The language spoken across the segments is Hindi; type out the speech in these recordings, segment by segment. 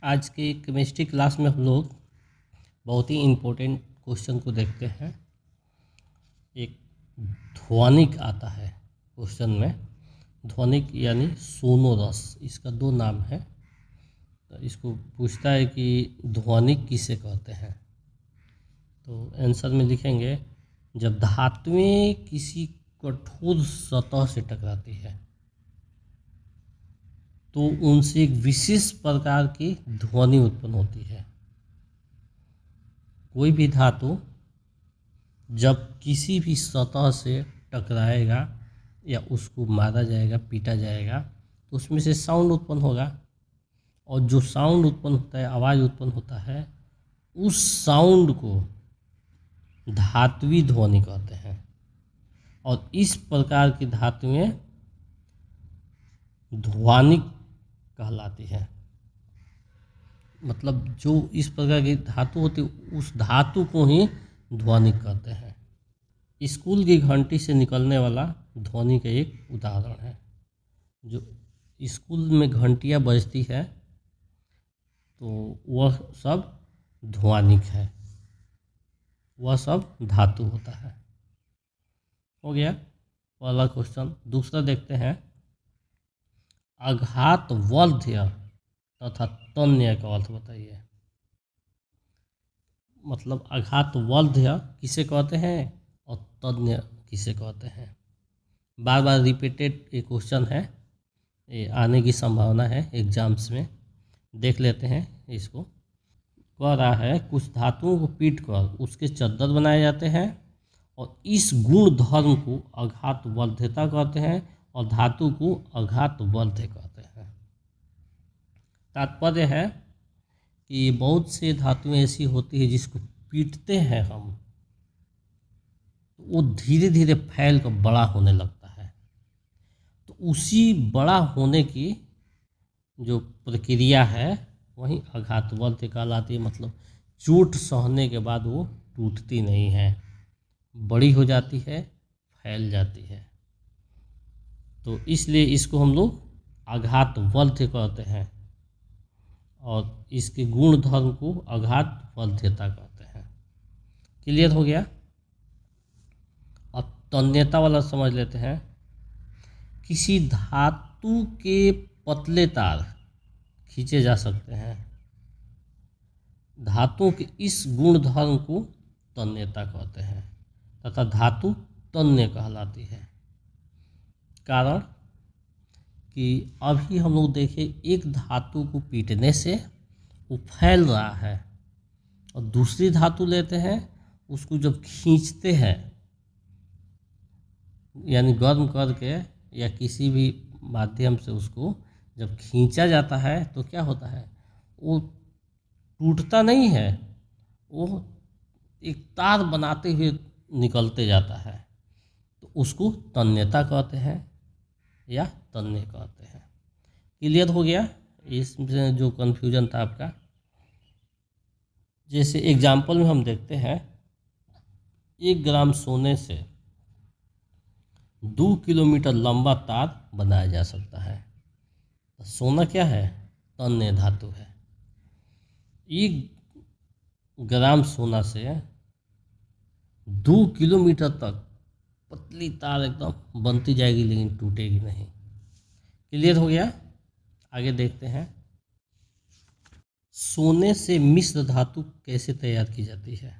आज की केमिस्ट्री क्लास में हम लोग बहुत ही इम्पोर्टेंट क्वेश्चन को देखते हैं। एक ध्वनिक आता है क्वेश्चन में, ध्वनिक यानी सोनोरस, इसका दो नाम है। तो इसको पूछता है कि ध्वनिक किसे कहते हैं। तो आंसर में लिखेंगे, जब धातुएं किसी कठोर सतह से टकराती है तो उनसे एक विशेष प्रकार की ध्वनि उत्पन्न होती है। कोई भी धातु जब किसी भी सतह से टकराएगा या उसको मारा जाएगा, पीटा जाएगा, तो उसमें से साउंड उत्पन्न होगा। और जो साउंड उत्पन्न होता है, आवाज़ उत्पन्न होता है, उस साउंड को धात्वी ध्वनि कहते हैं। और इस प्रकार की धातुएं ध्वनिक कहलाती है। मतलब जो इस प्रकार की धातु होती है उस धातु को ही ध्वनिक कहते हैं। स्कूल की घंटी से निकलने वाला ध्वनि का एक उदाहरण है। जो स्कूल में घंटियाँ बजती है तो वह सब ध्वनिक है, वह सब धातु होता है। हो गया पहला क्वेश्चन। दूसरा देखते हैं, आघात वर्ध्य तथा तन्य का अर्थ बताइए। मतलब आघात वर्ध्य किसे कहते हैं और तन्य किसे कहते हैं। बार बार रिपीटेड एक क्वेश्चन है, ये आने की संभावना है एग्जाम्स में। देख लेते हैं इसको। कह रहा है, कुछ धातुओं को पीट कर उसके चद्दर बनाए जाते हैं और इस गुण धर्म को आघात वर्ध्यता कहते हैं और धातु को आघात वर्ध्य कहते हैं। तात्पर्य है कि बहुत से धातुएं ऐसी होती है जिसको पीटते हैं हम, तो वो धीरे धीरे फैल कर बड़ा होने लगता है। तो उसी बड़ा होने की जो प्रक्रिया है वही आघातवर्ध्य कहलाती है। मतलब चोट सहने के बाद वो टूटती नहीं है, बड़ी हो जाती है, फैल जाती है। तो इसलिए इसको हम लोग आघातवर्ध्य कहते हैं और इसके गुण धर्म को आघातवर्ध्यता कहते हैं। क्लियर हो गया। अब तन्यता वाला समझ लेते हैं। किसी धातु के पतले तार खींचे जा सकते हैं। धातु के इस गुण धर्म को तन्यता कहते हैं तथा धातु तन्य कहलाती है। कारण कि अभी हम लोग देखें, एक धातु को पीटने से वो फैल रहा है और दूसरी धातु लेते हैं, उसको जब खींचते हैं यानी गर्म करके या किसी भी माध्यम से उसको जब खींचा जाता है तो क्या होता है, वो टूटता नहीं है, वो एक तार बनाते हुए निकलते जाता है। तो उसको तन्यता कहते हैं या तन्य कहते हैं। क्लियर हो गया। इसमें जो कन्फ्यूजन था आपका, जैसे एग्जाम्पल में हम देखते हैं, 1 ग्राम सोने से 2 किलोमीटर लंबा तार बनाया जा सकता है। सोना क्या है, तन्य धातु है। 1 ग्राम सोना से 2 किलोमीटर तक पतली तार एकदम बनती जाएगी लेकिन टूटेगी नहीं। क्लियर हो गया। आगे देखते हैं, सोने से मिश्र धातु कैसे तैयार की जाती है।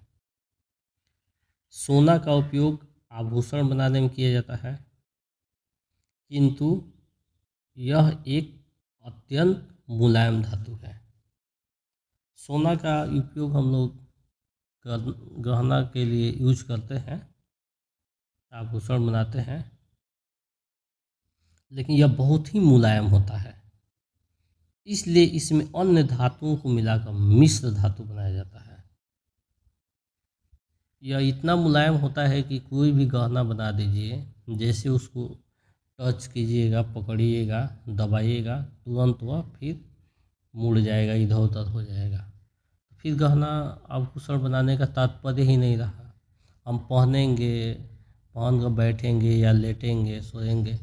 सोना का उपयोग आभूषण बनाने में किया जाता है, किंतु यह एक अत्यंत मुलायम धातु है। सोना का उपयोग हम लोग गहना के लिए यूज करते हैं, आभूषण बनाते हैं, लेकिन यह बहुत ही मुलायम होता है। इसलिए इसमें अन्य धातुओं को मिलाकर मिश्र धातु बनाया जाता है। यह इतना मुलायम होता है कि कोई भी गहना बना दीजिए, जैसे उसको टच कीजिएगा, पकड़िएगा, दबाइएगा, तुरंत वह फिर मुड़ जाएगा, इधर उधर हो जाएगा। फिर गहना आभूषण बनाने का तात्पर्य ही नहीं रहा। हम पहनेंगे, पहन कर बैठेंगे या लेटेंगे, सोएंगे,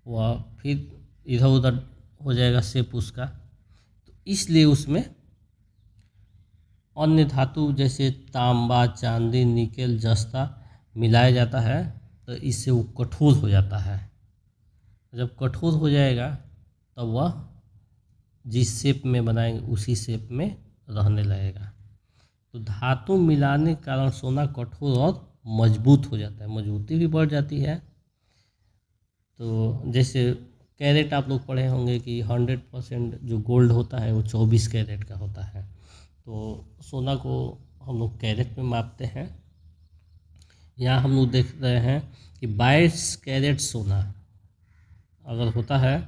वह फिर इधर उधर हो जाएगा शेप उसका। तो इसलिए उसमें अन्य धातु जैसे तांबा, चांदी, निकेल, जस्ता मिलाया जाता है, तो इससे वो कठोर हो जाता है। जब कठोर हो जाएगा तब वह जिस शेप में बनाएंगे उसी शेप में रहने लगेगा। तो धातु मिलाने के कारण सोना कठोर और मजबूत हो जाता है, मजबूती भी बढ़ जाती है। तो जैसे कैरेट आप लोग पढ़े होंगे कि 100% जो गोल्ड होता है वो 24 कैरेट का होता है। तो सोना को हम लोग कैरेट में मापते हैं। यहाँ हम लोग देख रहे हैं कि 22 कैरेट सोना अगर होता है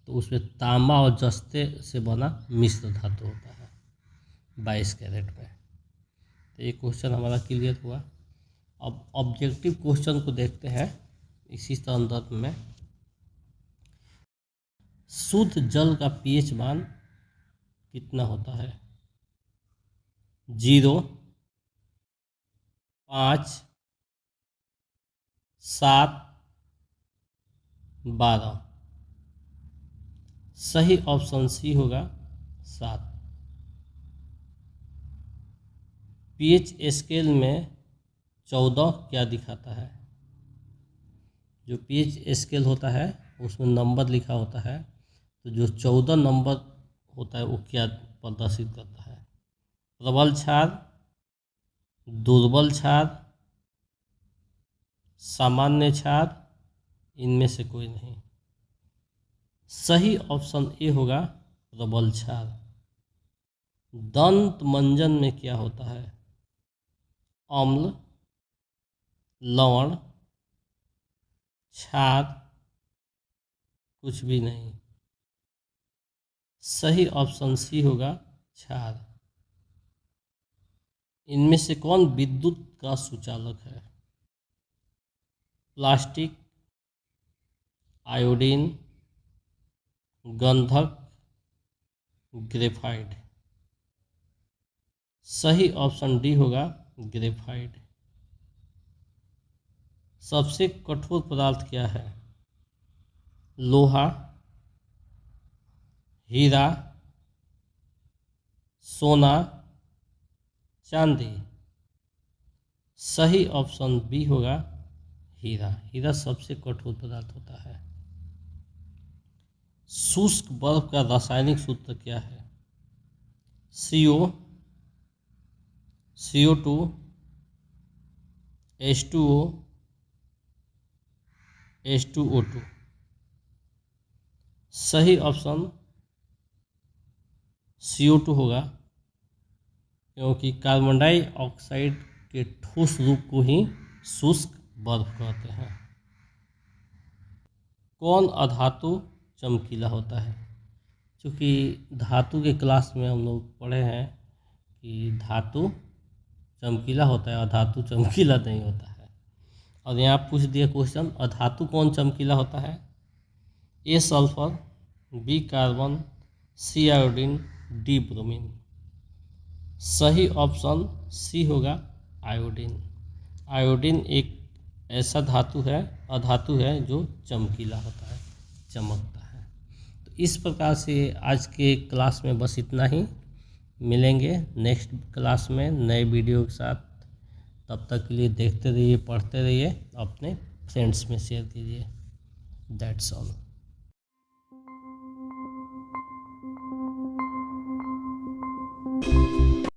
तो उसमें तांबा और जस्ते से बना मिश्र धातु होता है 22 कैरेट में। तो ये क्वेश्चन हमारा क्लियर हुआ। अब ऑब्जेक्टिव क्वेश्चन को देखते हैं इसी संदर्भ में। शुद्ध जल का पीएच मान कितना होता है? 0, 5, 7, 12। सही ऑप्शन सी होगा 7। पीएच स्केल में 14 क्या दिखाता है? जो पीएच स्केल होता है उसमें नंबर लिखा होता है, तो जो 14 नंबर होता है वो क्या प्रदर्शित करता है? प्रबल क्षार, दुर्बल क्षार, सामान्य क्षार, इनमें से कोई नहीं। सही ऑप्शन ए होगा प्रबल क्षार। दंत मंजन में क्या होता है? अम्ल, लवण, क्षार, कुछ भी नहीं। सही ऑप्शन सी होगा क्षार। इनमें से कौन विद्युत का सुचालक है? प्लास्टिक, आयोडीन, गंधक, ग्रेफाइट। सही ऑप्शन डी होगा ग्रेफाइट। सबसे कठोर पदार्थ क्या है? लोहा, हीरा, सोना, चांदी। सही ऑप्शन बी होगा हीरा। हीरा सबसे कठोर पदार्थ होता है। शुष्क बर्फ का रासायनिक सूत्र क्या है? CO, CO2, H2O, H2O2। सही ऑप्शन CO2 होगा, क्योंकि कार्बन डाइऑक्साइड के ठोस रूप को ही शुष्क बर्फ कहते हैं। कौन अधातु चमकीला होता है? क्योंकि धातु के क्लास में हम लोग पढ़े हैं कि धातु चमकीला होता है, अधातु चमकीला नहीं होता है। और यहाँ पूछ दिया क्वेश्चन, अधातु कौन चमकीला होता है? ए सल्फर, बी कार्बन, सी आयोडीन, डी ब्रोमीन। सही ऑप्शन सी होगा आयोडीन। आयोडीन एक ऐसा धातु है, अधातु है, जो चमकीला होता है, चमकता है। तो इस प्रकार से आज के क्लास में बस इतना ही। मिलेंगे नेक्स्ट क्लास में नए वीडियो के साथ। तब तक के लिए देखते रहिए, पढ़ते रहिए, अपने फ्रेंड्स में शेयर कीजिए। That's all.